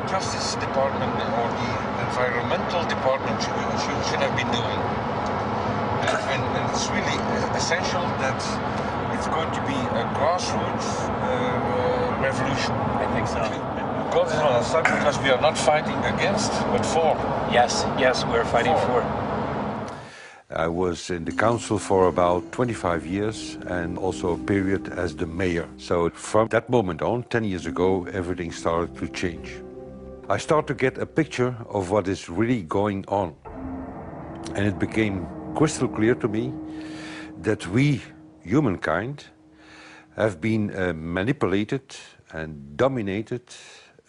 Justice Department or the Environmental Department should have been doing. And it's really essential that it's going to be a grassroots revolution. I think so. God is on our side because we are not fighting against, but for. Yes, we're fighting for. I was in the council for about 25 years and also a period as the mayor. So from that moment on, 10 years ago, everything started to change. I started to get a picture of what is really going on. And it became crystal clear to me that we, humankind, have been manipulated and dominated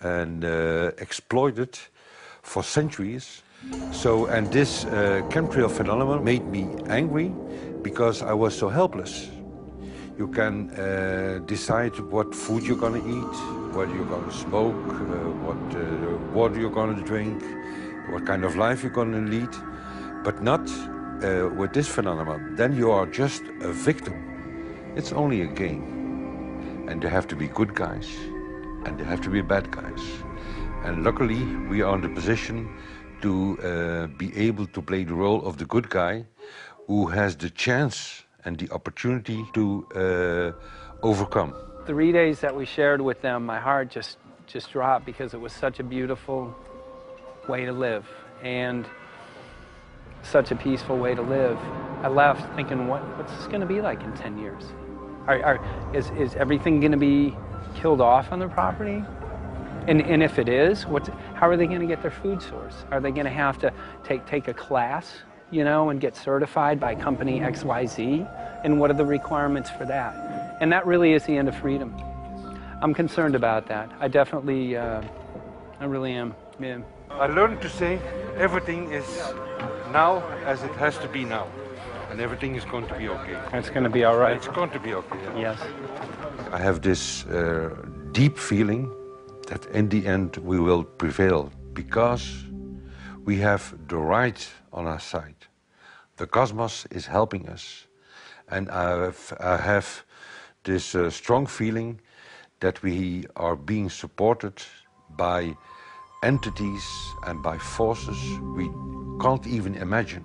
and exploited for centuries. And this chemtrail phenomenon made me angry because I was so helpless. You can decide what food you're going to eat, what you're going to smoke, what water you're going to drink, what kind of life you're going to lead, but not with this phenomenon. Then you are just a victim. It's only a game. And there have to be good guys, and there have to be bad guys. And luckily, we are in the position to be able to play the role of the good guy who has the chance and the opportunity to overcome. 3 days that we shared with them, my heart just dropped because it was such a beautiful way to live and such a peaceful way to live. I left thinking, what's this going to be like in 10 years? Is everything going to be killed off on their property? And if it is, how are they going to get their food source? Are they going to have to take a class, and get certified by company XYZ? And what are the requirements for that? And that really is the end of freedom. I'm concerned about that. I definitely, I really am. Yeah. I learned to say everything is now as it has to be now. And everything is going to be okay. It's going to be all right. It's going to be okay. Yeah. Yes. I have this deep feeling that in the end we will prevail because we have the right on our side. The cosmos is helping us. And I have this strong feeling that we are being supported by entities and by forces we can't even imagine.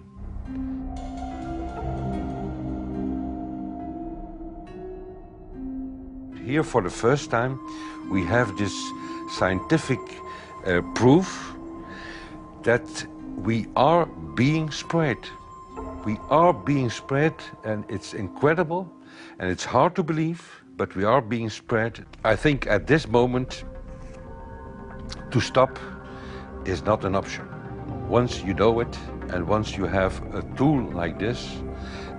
Here for the first time we have this scientific proof that we are being spread. We are being spread, and it's incredible and it's hard to believe, but we are being spread. I think at this moment to stop is not an option. Once you know it and once you have a tool like this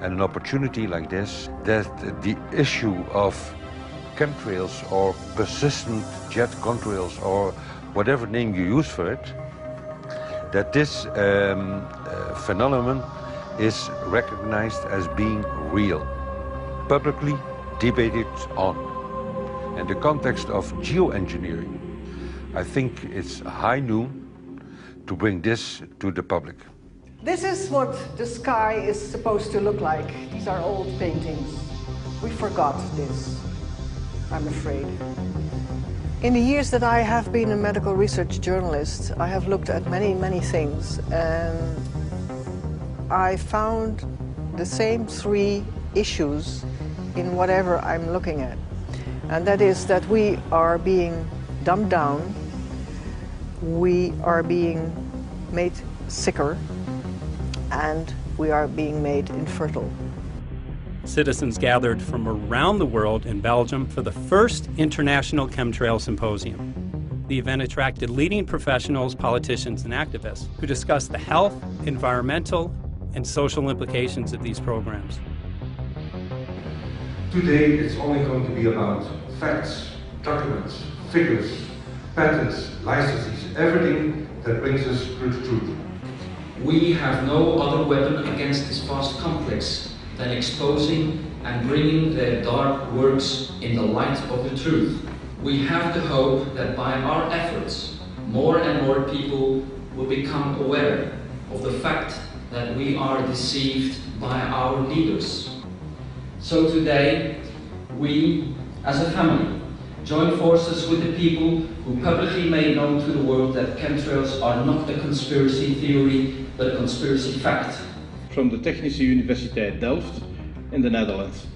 and an opportunity like this, that the issue of chemtrails or persistent jet contrails or whatever name you use for it, that this phenomenon is recognized as being real, publicly debated on. In the context of geoengineering, I think it's high noon to bring this to the public. This is what the sky is supposed to look like. These are old paintings. We forgot this, I'm afraid. In the years that I have been a medical research journalist, I have looked at many things, and I found the same three issues in whatever I'm looking at. And that is that we are being dumbed down, we are being made sicker, and we are being made infertile. Citizens gathered from around the world in Belgium for the first International Chemtrail Symposium. The event attracted leading professionals, politicians, and activists who discussed the health, environmental, and social implications of these programs. Today it's only going to be about facts, documents, figures, patents, licenses, everything that brings us to the truth. We have no other weapon against this vast complex than exposing and bringing their dark works in the light of the truth. We have the hope that by our efforts, more and more people will become aware of the fact that we are deceived by our leaders. So today, we, as a family, join forces with the people who publicly made known to the world that chemtrails are not a conspiracy theory, but a conspiracy fact. From the Technische Universiteit Delft in the Netherlands.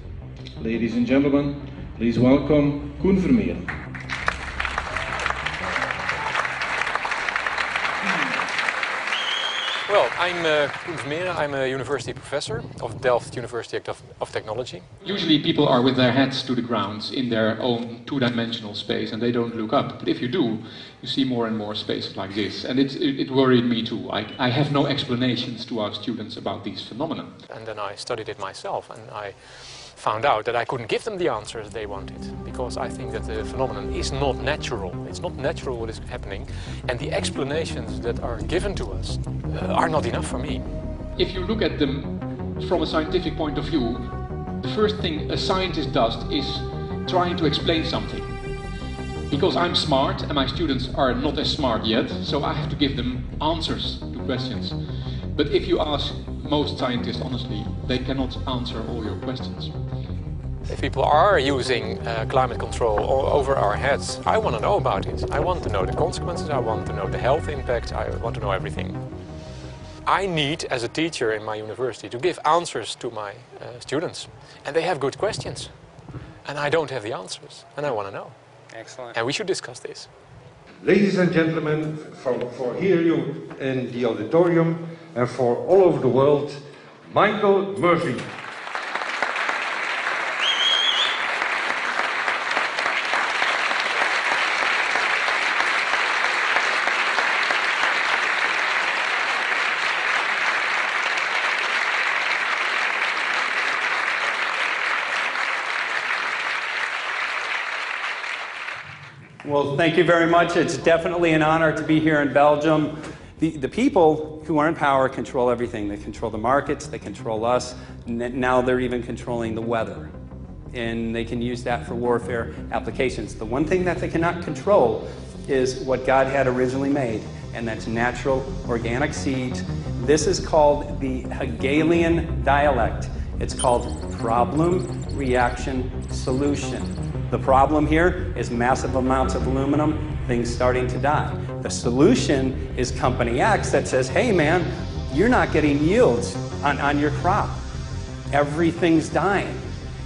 Ladies and gentlemen, please welcome Koen Vermeeren. Well, I'm Koen Vermeeren. I'm a university professor of Delft University of Technology. Usually people are with their heads to the ground in their own two-dimensional space and they don't look up. But if you do, you see more and more spaces like this. And it worried me too. I have no explanations to our students about these phenomena. And then I studied it myself and I found out that I couldn't give them the answers they wanted, because I think that the phenomenon is not natural. It's not natural what is happening, and the explanations that are given to us are not enough for me. If you look at them from a scientific point of view, the first thing a scientist does is trying to explain something. Because I'm smart and my students are not as smart yet, so I have to give them answers to questions. But if you ask most scientists honestly, they cannot answer all your questions. If people are using climate control over our heads, I want to know about it. I want to know the consequences, I want to know the health impact, I want to know everything. I need, as a teacher in my university, to give answers to my students. And they have good questions. And I don't have the answers. And I want to know. Excellent. And we should discuss this. Ladies and gentlemen, for here you in the auditorium and for all over the world, Michael Murphy. Well, thank you very much. It's definitely an honor to be here in Belgium. The people who are in power control everything. They control the markets, they control us, now they're even controlling the weather. And they can use that for warfare applications. The one thing that they cannot control is what God had originally made, and that's natural organic seeds. This is called the Hegelian dialect. It's called problem, reaction, solution. The problem here is massive amounts of aluminum, things starting to die. The solution is company X that says, hey man, you're not getting yields on your crop. Everything's dying.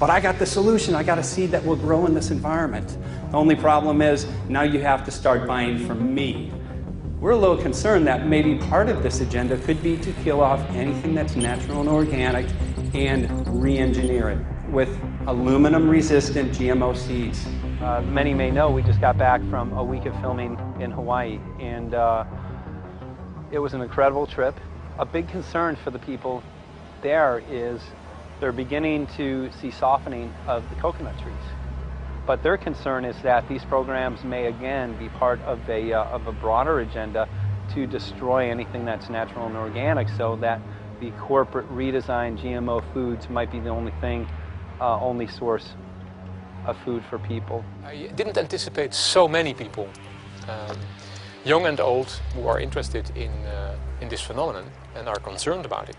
But I got the solution, I got a seed that will grow in this environment. The only problem is, now you have to start buying from me. We're a little concerned that maybe part of this agenda could be to kill off anything that's natural and organic and re-engineer it with aluminum-resistant GMO seeds. Many may know we just got back from a week of filming in Hawaii, and it was an incredible trip. A big concern for the people there is they're beginning to see softening of the coconut trees. But their concern is that these programs may again be part of a broader agenda to destroy anything that's natural and organic, so that the corporate redesigned GMO foods might be the only source of food for people. I didn't anticipate so many people, young and old, who are interested in this phenomenon and are concerned about it.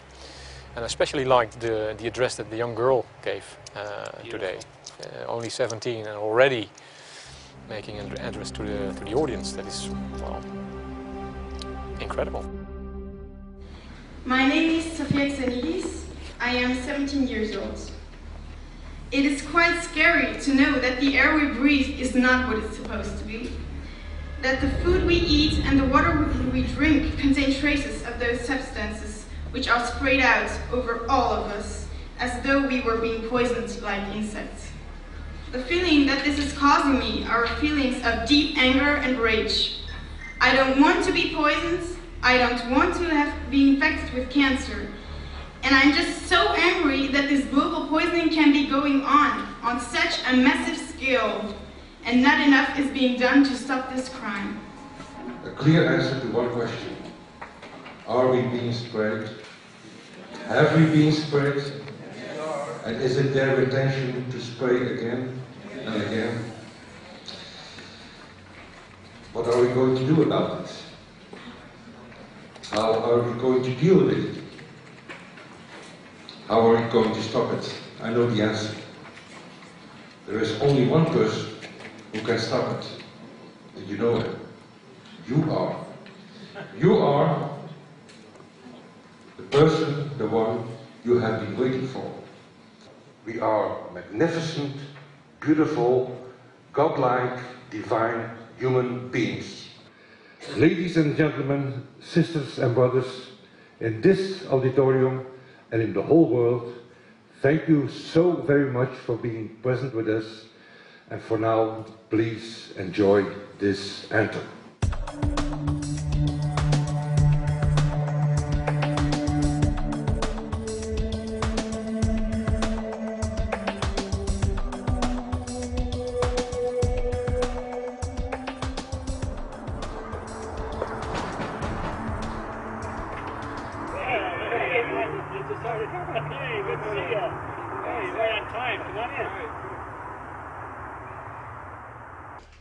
And I especially liked the address that the young girl gave today. Only 17 and already making an address to the audience. That is, well, incredible. My name is Sofia Xenidis. I am 17 years old. It is quite scary to know that the air we breathe is not what it's supposed to be. That the food we eat and the water we drink contain traces of those substances which are sprayed out over all of us, as though we were being poisoned like insects. The feeling that this is causing me are feelings of deep anger and rage. I don't want to be poisoned. I don't want to be infected with cancer. And I'm just so angry that this global poisoning can be going on such a massive scale, and not enough is being done to stop this crime. A clear answer to one question. Are we being sprayed? Have we been sprayed? And is it their intention to spray again and again? What are we going to do about it? How are we going to deal with it? How are we going to stop it? I know the answer. There is only one person who can stop it. And you know it. You are. You are the person, the one you have been waiting for. We are magnificent, beautiful, godlike, divine human beings. Ladies and gentlemen, sisters and brothers, in this auditorium and in the whole world, thank you so very much for being present with us. And for now, please enjoy this anthem.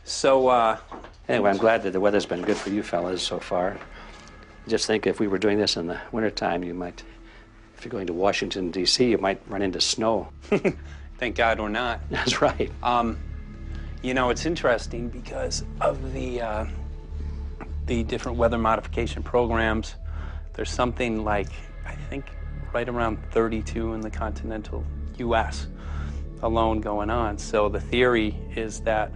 So, anyway, I'm glad that the weather's been good for you fellas so far. Just think if we were doing this in the wintertime, you might, if you're going to Washington, D.C., you might run into snow. Thank God we're not. That's right. You know, it's interesting because of the different weather modification programs. There's something like, I think, right around 32 in the continental U.S. alone going on. So the theory is that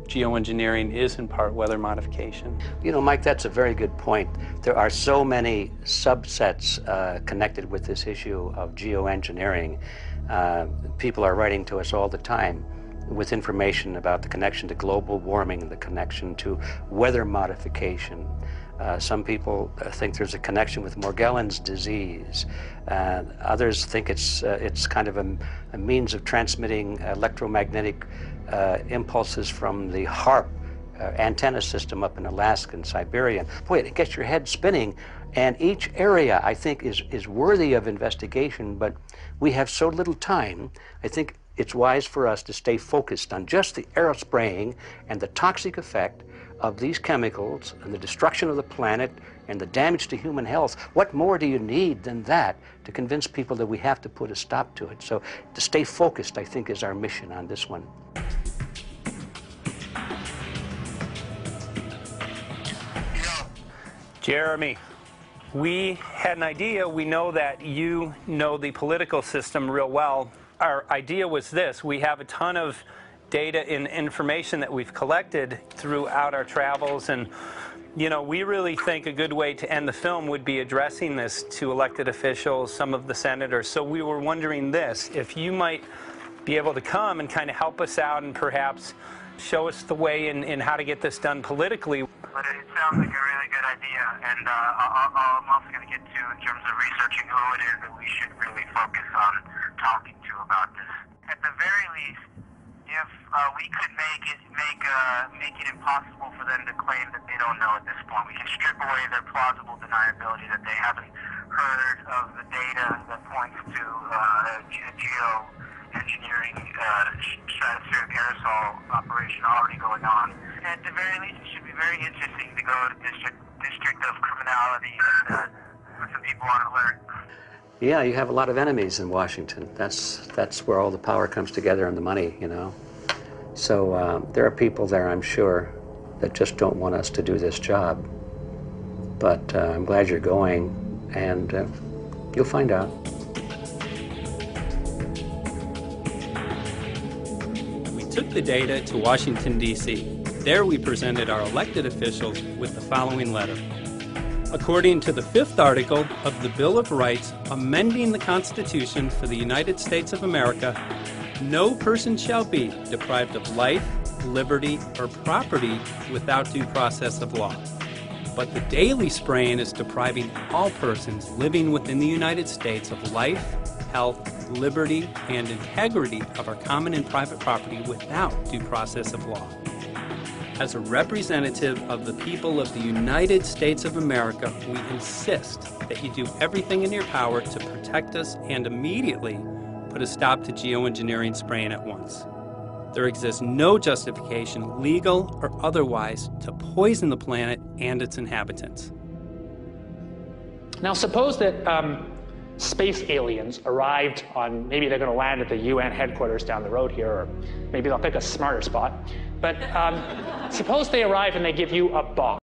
geoengineering is in part weather modification. You know, Mike, that's a very good point. There are so many subsets connected with this issue of geoengineering. People are writing to us all the time with information about the connection to global warming, the connection to weather modification. Some people think there's a connection with Morgellons disease. Others think it's kind of a means of transmitting electromagnetic impulses from the HAARP antenna system up in Alaska and Siberia. Boy, it gets your head spinning. And each area, I think, is worthy of investigation, but we have so little time. I think it's wise for us to stay focused on just the aerospraying and the toxic effect of these chemicals and the destruction of the planet and the damage to human health. What more do you need than that to convince people that we have to put a stop to it? So to stay focused, I think, is our mission on this one. Jeremy, we had an idea. We know that you know the political system real well. Our idea was this. We have a ton of data and information that we've collected throughout our travels, and you know, we really think a good way to end the film would be addressing this to elected officials, some of the senators. So we were wondering this, if you might be able to come and kind of help us out and perhaps show us the way in how to get this done politically. But it sounds like a really good idea, and I'm also going to get to, in terms of researching who it is that we should really focus on talking to about this. At the very least, if we could make it impossible for them to claim that they don't know at this point, we can strip away their plausible deniability that they haven't heard of the data that points to geoengineering stratospheric aerosol operation already going on. At the very least, it should be very interesting to go to District of Criminality and put some people on alert. Yeah, you have a lot of enemies in Washington. That's where all the power comes together and the money, you know. So there are people there, I'm sure, that just don't want us to do this job. But I'm glad you're going, and you'll find out. We took the data to Washington, D.C. There we presented our elected officials with the following letter. According to the 5th article of the Bill of Rights, amending the Constitution for the United States of America, no person shall be deprived of life, liberty, or property without due process of law. But the daily spraying is depriving all persons living within the United States of life, health, liberty, and integrity of our common and private property without due process of law. As a representative of the people of the United States of America, we insist that you do everything in your power to protect us and immediately put a stop to geoengineering spraying at once. There exists no justification, legal or otherwise, to poison the planet and its inhabitants. Now suppose that space aliens arrived on, maybe they're going to land at the UN headquarters down the road here, or maybe they'll pick a smarter spot. But suppose they arrive and they give you a box.